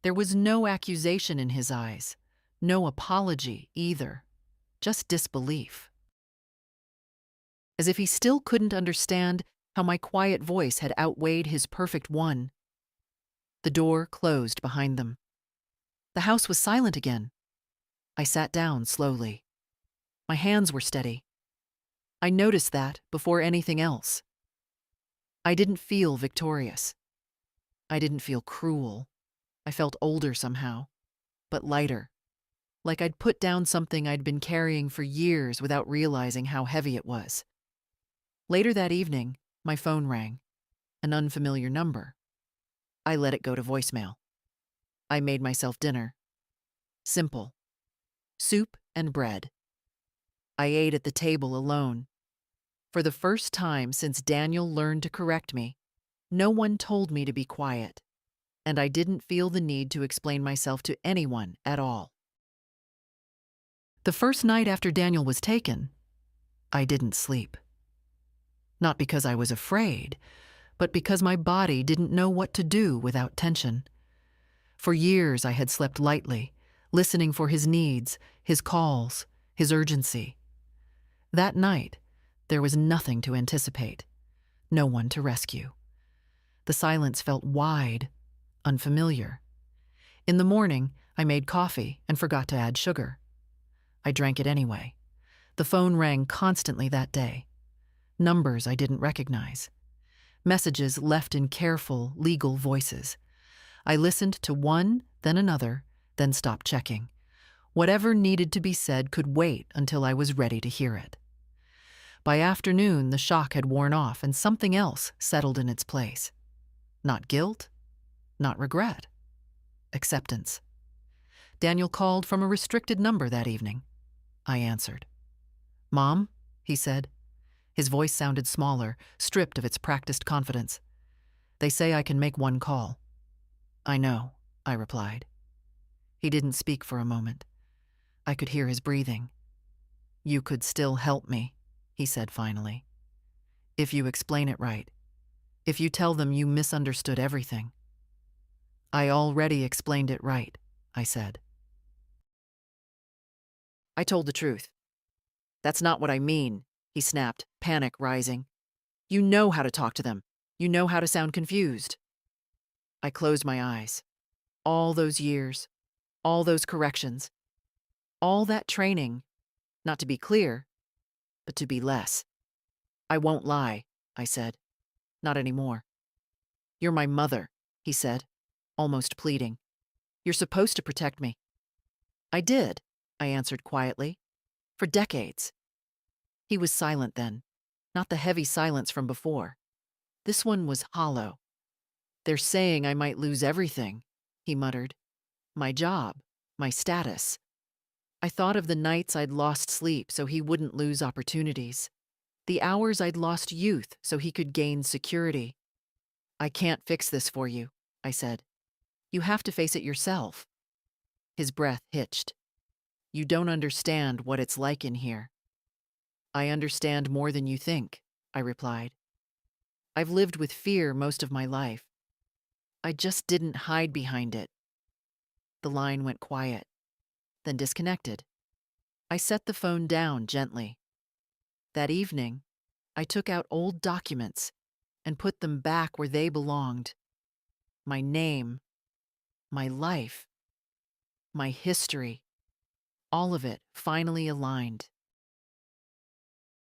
There was no accusation in his eyes, no apology either, just disbelief. As if he still couldn't understand how my quiet voice had outweighed his perfect one. The door closed behind them. The house was silent again. I sat down slowly. My hands were steady. I noticed that before anything else. I didn't feel victorious. I didn't feel cruel. I felt older somehow, but lighter. Like I'd put down something I'd been carrying for years without realizing how heavy it was. Later that evening, my phone rang. An unfamiliar number. I let it go to voicemail. I made myself dinner. Simple. Soup and bread. I ate at the table alone. For the first time since Daniel learned to correct me, no one told me to be quiet, and I didn't feel the need to explain myself to anyone at all. The first night after Daniel was taken, I didn't sleep. Not because I was afraid, but because my body didn't know what to do without tension. For years I had slept lightly, listening for his needs, his calls, his urgency. That night, there was nothing to anticipate, no one to rescue. The silence felt wide, unfamiliar. In the morning, I made coffee and forgot to add sugar. I drank it anyway. The phone rang constantly that day. Numbers I didn't recognize. Messages left in careful, legal voices. I listened to one, then another, then stopped checking. Whatever needed to be said could wait until I was ready to hear it. By afternoon, the shock had worn off and something else settled in its place. Not guilt, not regret. Acceptance. Daniel called from a restricted number that evening. I answered. "Mom?" he said. His voice sounded smaller, stripped of its practiced confidence. "They say I can make one call." "I know," I replied. He didn't speak for a moment. I could hear his breathing. "You could still help me," he said finally. "If you explain it right. If you tell them you misunderstood everything." "I already explained it right," I said. "I told the truth." "That's not what I mean," he snapped, panic rising. "You know how to talk to them. You know how to sound confused." I closed my eyes. All those years, all those corrections, all that training, not to be clear, but to be less. "I won't lie," I said. "Not anymore." "You're my mother," he said, almost pleading. "You're supposed to protect me." "I did," I answered quietly. "For decades." He was silent then, not the heavy silence from before. This one was hollow. "They're saying I might lose everything," he muttered. "My job, my status." I thought of the nights I'd lost sleep so he wouldn't lose opportunities. The hours I'd lost youth so he could gain security. "I can't fix this for you," I said. "You have to face it yourself." His breath hitched. "You don't understand what it's like in here." "I understand more than you think," I replied. "I've lived with fear most of my life. I just didn't hide behind it." The line went quiet, then disconnected. I set the phone down gently. That evening, I took out old documents and put them back where they belonged. My name, my life, my history, all of it finally aligned.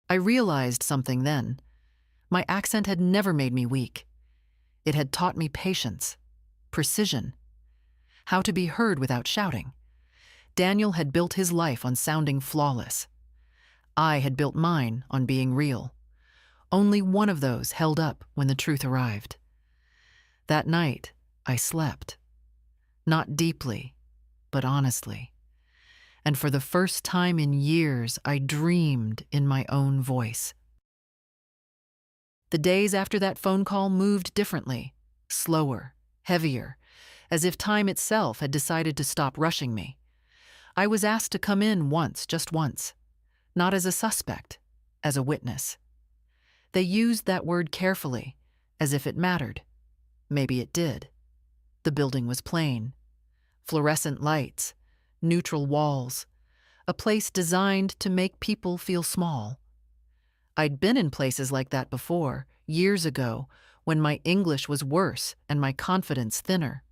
I realized something then. My accent had never made me weak. It had taught me patience, precision, how to be heard without shouting. Daniel had built his life on sounding flawless. I had built mine on being real. Only one of those held up when the truth arrived. That night, I slept. Not deeply, but honestly. And for the first time in years, I dreamed in my own voice. The days after that phone call moved differently, slower, heavier, as if time itself had decided to stop rushing me. I was asked to come in once, just once, not as a suspect, as a witness. They used that word carefully, as if it mattered. Maybe it did. The building was plain. Fluorescent lights, neutral walls, a place designed to make people feel small. I'd been in places like that before, years ago, when my English was worse and my confidence thinner.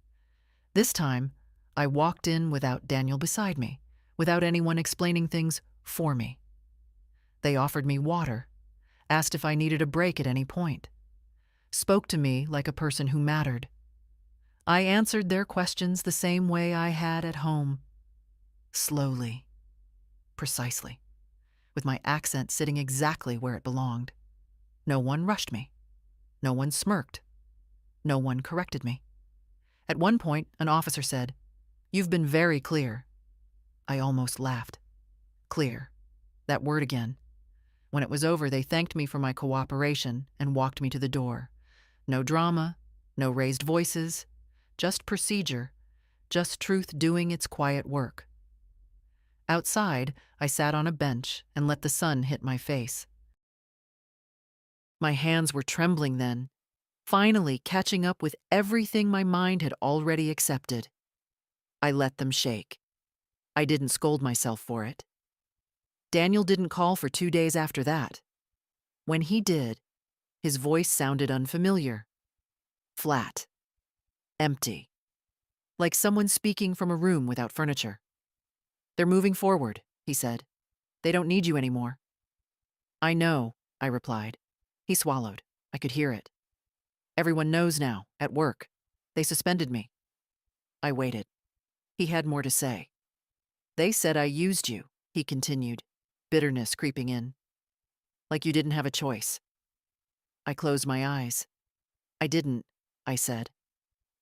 This time, I walked in without Daniel beside me, without anyone explaining things for me. They offered me water, asked if I needed a break at any point, spoke to me like a person who mattered. I answered their questions the same way I had at home. Slowly, precisely, with my accent sitting exactly where it belonged. No one rushed me. No one smirked. No one corrected me. At one point, an officer said, "You've been very clear." I almost laughed. Clear. That word again. When it was over, they thanked me for my cooperation and walked me to the door. No drama, no raised voices, just procedure, just truth doing its quiet work. Outside, I sat on a bench and let the sun hit my face. My hands were trembling then, finally catching up with everything my mind had already accepted. I let them shake. I didn't scold myself for it. Daniel didn't call for 2 days after that. When he did, his voice sounded unfamiliar. Flat. Empty. Like someone speaking from a room without furniture. "They're moving forward," he said. "They don't need you anymore." "I know," I replied. He swallowed. I could hear it. "Everyone knows now, at work. They suspended me." I waited. He had more to say. "They said I used you," he continued, bitterness creeping in. "Like you didn't have a choice." I closed my eyes. "I didn't," I said.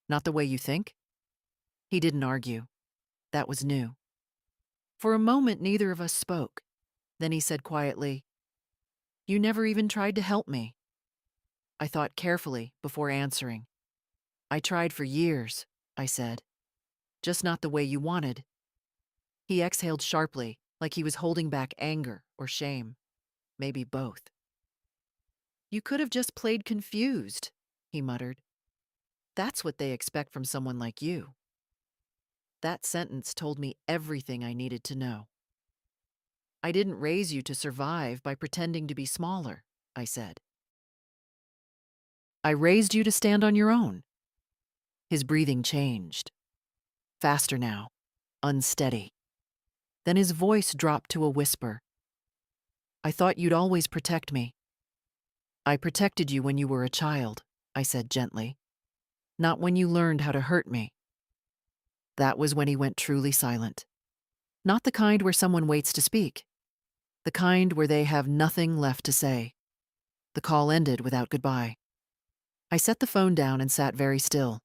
Not the way you think? He didn't argue. That was new. For a moment, neither of us spoke. Then he said quietly, "You never even tried to help me." I thought carefully before answering. "I tried for years," I said. "Just not the way you wanted." He exhaled sharply, like he was holding back anger or shame. Maybe both. "You could have just played confused," he muttered. "That's what they expect from someone like you." That sentence told me everything I needed to know. "I didn't raise you to survive by pretending to be smaller," I said. "I raised you to stand on your own." His breathing changed. Faster now, unsteady. Then his voice dropped to a whisper. "I thought you'd always protect me." "I protected you when you were a child," I said gently. "Not when you learned how to hurt me." That was when he went truly silent. Not the kind where someone waits to speak. The kind where they have nothing left to say. The call ended without goodbye. I set the phone down and sat very still.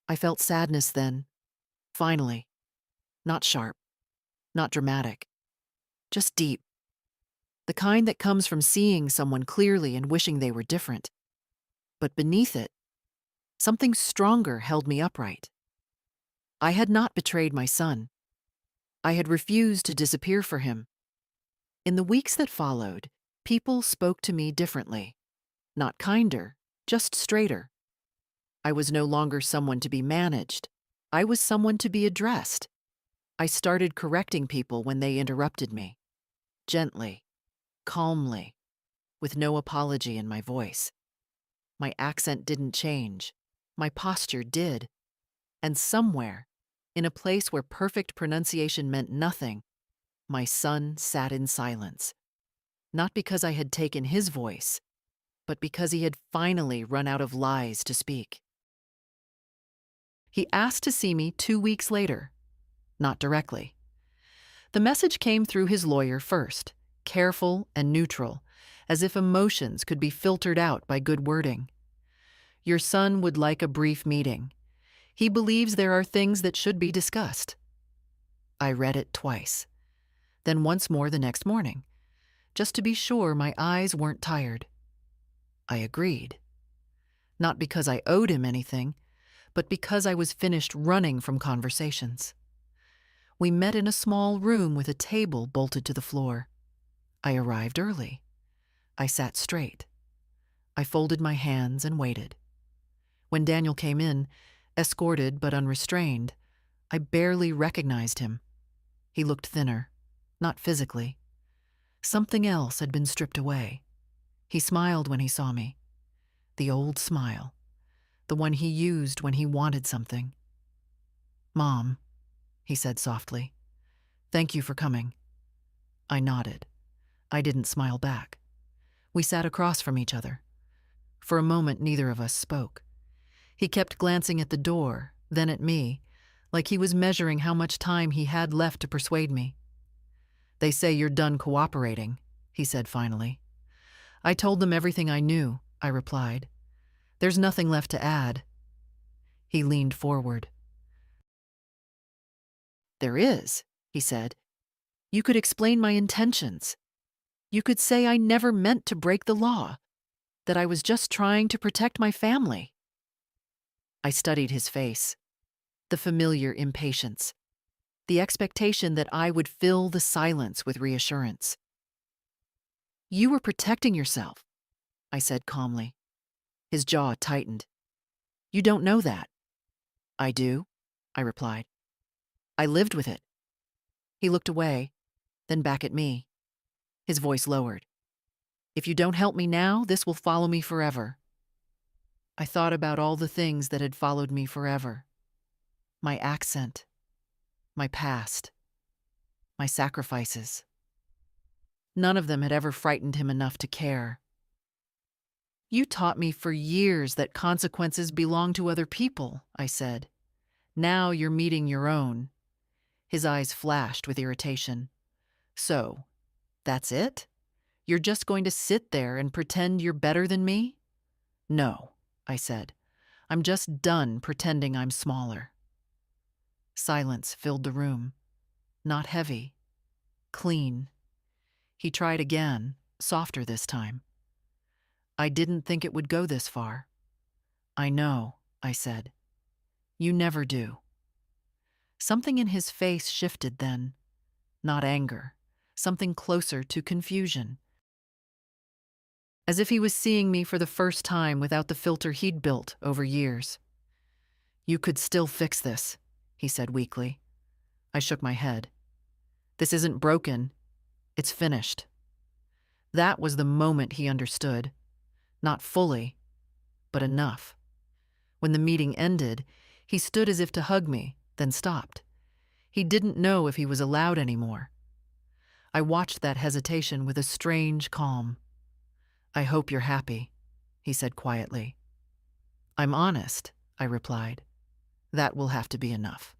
I felt sadness then. Finally. Not sharp. Not dramatic. Just deep. The kind that comes from seeing someone clearly and wishing they were different. But beneath it, something stronger held me upright. I had not betrayed my son. I had refused to disappear for him. In the weeks that followed, people spoke to me differently. Not kinder, just straighter. I was no longer someone to be managed. I was someone to be addressed. I started correcting people when they interrupted me. Gently, calmly, with no apology in my voice. My accent didn't change. My posture did. And somewhere, in a place where perfect pronunciation meant nothing, my son sat in silence. Not because I had taken his voice, but because he had finally run out of lies to speak. He asked to see me 2 weeks later. Not directly. The message came through his lawyer first, careful and neutral, as if emotions could be filtered out by good wording. "Your son would like a brief meeting. He believes there are things that should be discussed." I read it twice, then once more the next morning, just to be sure my eyes weren't tired. I agreed. Not because I owed him anything, but because I was finished running from conversations. We met in a small room with a table bolted to the floor. I arrived early. I sat straight. I folded my hands and waited. When Daniel came in, escorted but unrestrained, I barely recognized him. He looked thinner, not physically. Something else had been stripped away. He smiled when he saw me. The old smile. The one he used when he wanted something. "Mom," he said softly. "Thank you for coming." I nodded. I didn't smile back. We sat across from each other. For a moment, neither of us spoke. He kept glancing at the door, then at me, like he was measuring how much time he had left to persuade me. "They say you're done cooperating," he said finally. "I told them everything I knew," I replied. "There's nothing left to add." He leaned forward. "There is," he said. "You could explain my intentions. You could say I never meant to break the law, that I was just trying to protect my family." I studied his face. The familiar impatience. The expectation that I would fill the silence with reassurance. "You were protecting yourself," I said calmly. His jaw tightened. "You don't know that." "I do," I replied. "I lived with it." He looked away, then back at me. His voice lowered. "If you don't help me now, this will follow me forever." I thought about all the things that had followed me forever. My accent, my past, my sacrifices. None of them had ever frightened him enough to care. "You taught me for years that consequences belong to other people," I said. "Now you're meeting your own." His eyes flashed with irritation. "So, that's it? You're just going to sit there and pretend you're better than me?" "No," I said. I'm just done pretending I'm smaller. Silence filled the room. Not heavy. Clean. He tried again, softer this time. I didn't think it would go this far. I know, I said. You never do. Something in his face shifted then. Not anger. Something closer to confusion. As if he was seeing me for the first time without the filter he'd built over years. You could still fix this, he said weakly. I shook my head. This isn't broken. It's finished. That was the moment he understood. Not fully, but enough. When the meeting ended, he stood as if to hug me, then stopped. He didn't know if he was allowed anymore. I watched that hesitation with a strange calm. I hope you're happy, he said quietly. I'm honest, I replied. That will have to be enough.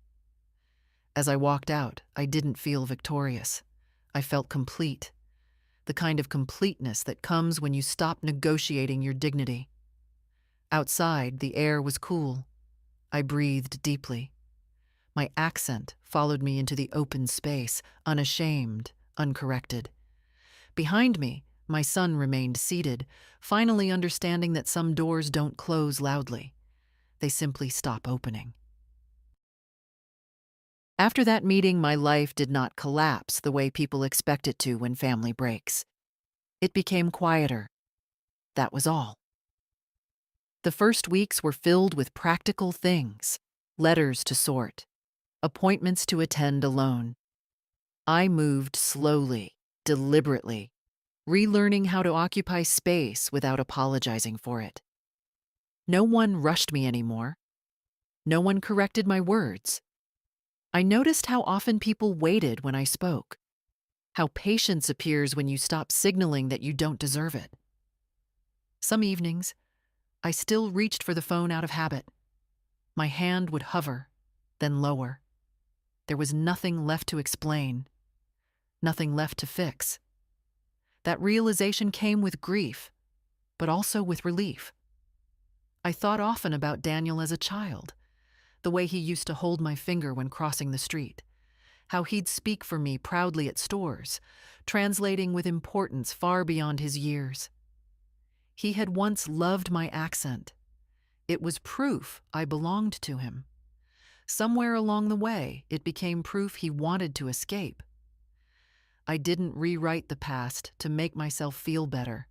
As I walked out, I didn't feel victorious. I felt complete. The kind of completeness that comes when you stop negotiating your dignity. Outside, the air was cool. I breathed deeply. My accent followed me into the open space, unashamed, uncorrected. Behind me, my son remained seated, finally understanding that some doors don't close loudly. They simply stop opening. After that meeting, my life did not collapse the way people expect it to when family breaks. It became quieter. That was all. The first weeks were filled with practical things, letters to sort, appointments to attend alone. I moved slowly, deliberately, relearning how to occupy space without apologizing for it. No one rushed me anymore. No one corrected my words. I noticed how often people waited when I spoke, how patience appears when you stop signaling that you don't deserve it. Some evenings, I still reached for the phone out of habit. My hand would hover, then lower. There was nothing left to explain, nothing left to fix. That realization came with grief, but also with relief. I thought often about Daniel as a child, the way he used to hold my finger when crossing the street, how he'd speak for me proudly at stores, translating with importance far beyond his years. He had once loved my accent. It was proof I belonged to him. Somewhere along the way, it became proof he wanted to escape. I didn't rewrite the past to make myself feel better.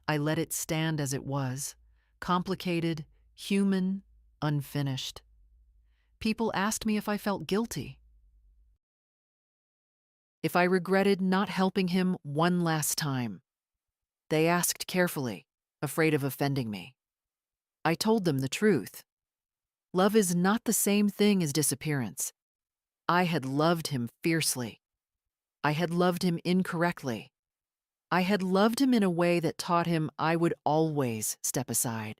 I let it stand as it was, complicated, human, unfinished. People asked me if I felt guilty, if I regretted not helping him one last time. They asked carefully, afraid of offending me. I told them the truth. Love is not the same thing as disappearance. I had loved him fiercely. I had loved him incorrectly. I had loved him in a way that taught him I would always step aside.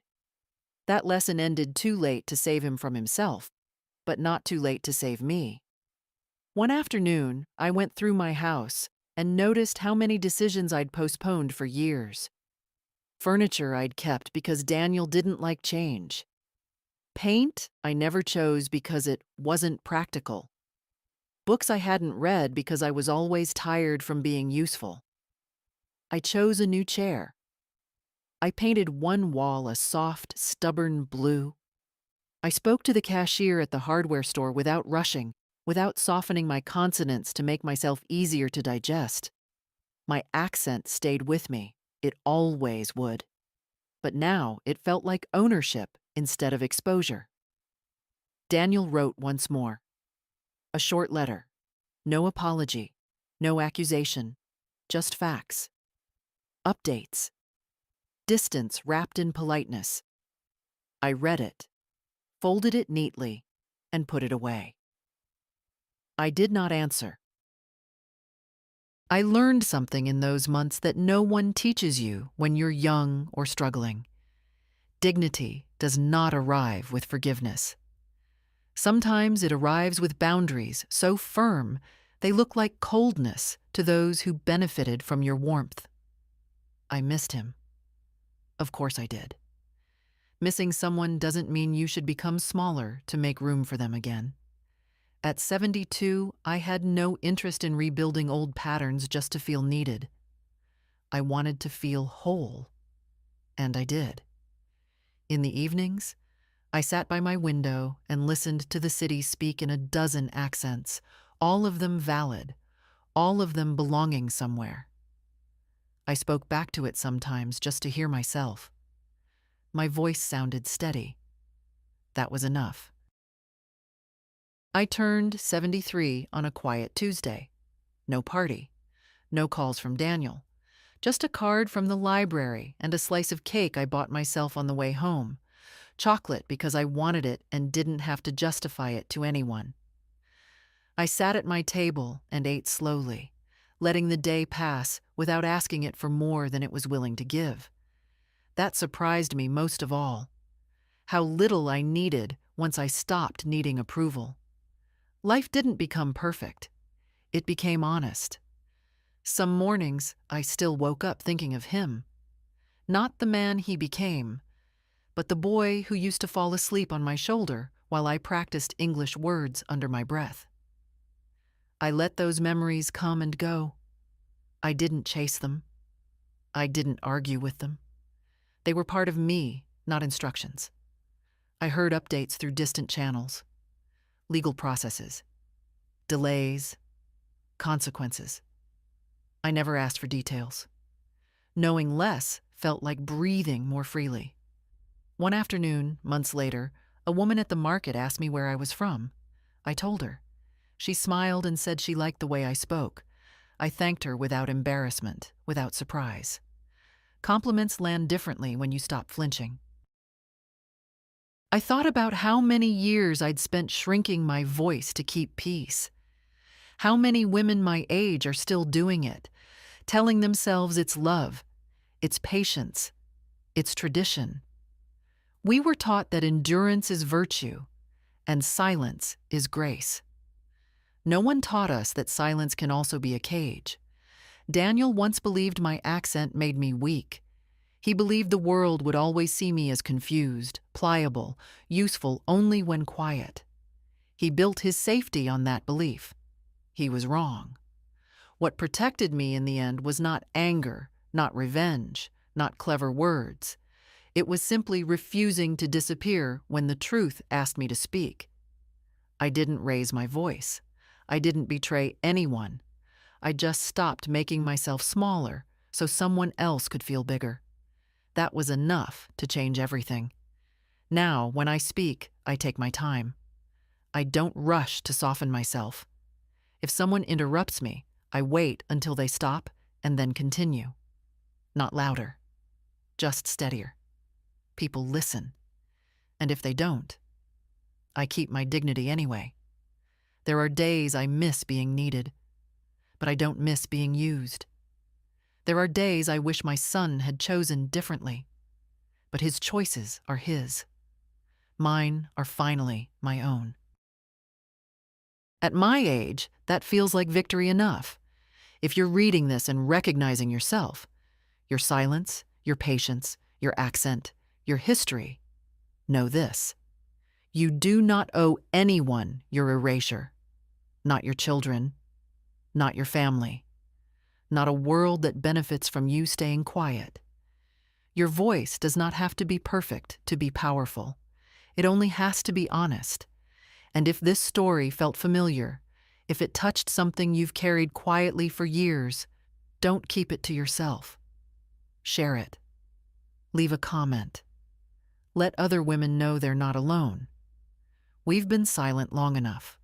That lesson ended too late to save him from himself, but not too late to save me. One afternoon, I went through my house and noticed how many decisions I'd postponed for years. Furniture I'd kept because Daniel didn't like change. Paint I never chose because it wasn't practical. Books I hadn't read because I was always tired from being useful. I chose a new chair. I painted one wall a soft, stubborn blue. I spoke to the cashier at the hardware store without rushing, without softening my consonants to make myself easier to digest. My accent stayed with me. It always would. But now it felt like ownership instead of exposure. Daniel wrote once more. A short letter. No apology. No accusation. Just facts. Updates. Distance wrapped in politeness. I read it, folded it neatly, and put it away. I did not answer. I learned something in those months that no one teaches you when you're young or struggling. Dignity does not arrive with forgiveness. Sometimes it arrives with boundaries so firm they look like coldness to those who benefited from your warmth. I missed him. Of course I did. Missing someone doesn't mean you should become smaller to make room for them again. At 72, I had no interest in rebuilding old patterns just to feel needed. I wanted to feel whole, and I did. In the evenings, I sat by my window and listened to the city speak in a dozen accents, all of them valid, all of them belonging somewhere. I spoke back to it sometimes just to hear myself. My voice sounded steady. That was enough. I turned 73 on a quiet Tuesday. No party. No calls from Daniel. Just a card from the library and a slice of cake I bought myself on the way home. Chocolate because I wanted it and didn't have to justify it to anyone. I sat at my table and ate slowly, letting the day pass without asking it for more than it was willing to give. That surprised me most of all. How little I needed once I stopped needing approval. Life didn't become perfect. It became honest. Some mornings, I still woke up thinking of him. Not the man he became, but the boy who used to fall asleep on my shoulder while I practiced English words under my breath. I let those memories come and go. I didn't chase them. I didn't argue with them. They were part of me, not instructions. I heard updates through distant channels. Legal processes. Delays. Consequences. I never asked for details. Knowing less felt like breathing more freely. One afternoon, months later, a woman at the market asked me where I was from. I told her. She smiled and said she liked the way I spoke. I thanked her without embarrassment, without surprise. Compliments land differently when you stop flinching. I thought about how many years I'd spent shrinking my voice to keep peace. How many women my age are still doing it, telling themselves it's love, it's patience, it's tradition. We were taught that endurance is virtue and silence is grace. No one taught us that silence can also be a cage. Daniel once believed my accent made me weak. He believed the world would always see me as confused, pliable, useful only when quiet. He built his safety on that belief. He was wrong. What protected me in the end was not anger, not revenge, not clever words. It was simply refusing to disappear when the truth asked me to speak. I didn't raise my voice. I didn't betray anyone. I just stopped making myself smaller so someone else could feel bigger. That was enough to change everything. Now, when I speak, I take my time. I don't rush to soften myself. If someone interrupts me, I wait until they stop and then continue. Not louder, just steadier. People listen. And if they don't, I keep my dignity anyway. There are days I miss being needed, but I don't miss being used. There are days I wish my son had chosen differently, but his choices are his. Mine are finally my own. At my age, that feels like victory enough. If you're reading this and recognizing yourself, your silence, your patience, your accent, your history, know this. You do not owe anyone your erasure. Not your children, not your family, not a world that benefits from you staying quiet. Your voice does not have to be perfect to be powerful. It only has to be honest. And if this story felt familiar, if it touched something you've carried quietly for years, don't keep it to yourself. Share it. Leave a comment. Let other women know they're not alone. We've been silent long enough.